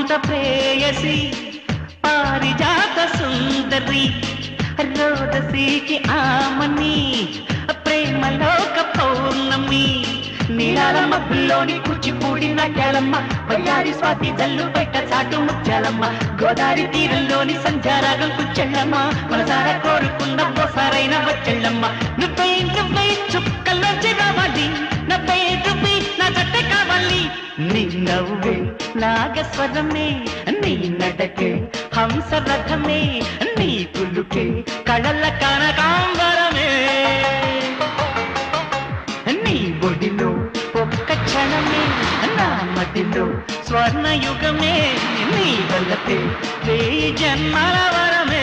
ఆనంద ప్రేయసి పారిజాత సుందరి రోదసీకి ఆమని ప్రేమలోక పౌర్ణమి నీలాల మబ్బుల్లోని కూచిపూడి నాట్యాలమ్మ వయ్యారి స్వాతి జల్లు బయట చాటు ముత్యాలమ్మ గోదావరి తీరంలోని సంధ్యారాగం కుచ్చెళ్ళమ్మ మనసారా కోరుకున్న పోసారైన వచ్చెళ్ళమ్మ నువ్వే చుక్కల్లోంచి రావాలి నవ్వే నా జట్ట కావాలి నీ నవ్వే నాగస్వరమే నీ నడకే హంసరథమే నీ పులుకే కళల కనకాంబరమే నీ బొడిలో ఒక్క క్షణమే నా మదిలో స్వర్ణయుగమే నీ వల్లతే 1000 జన్మల వరమే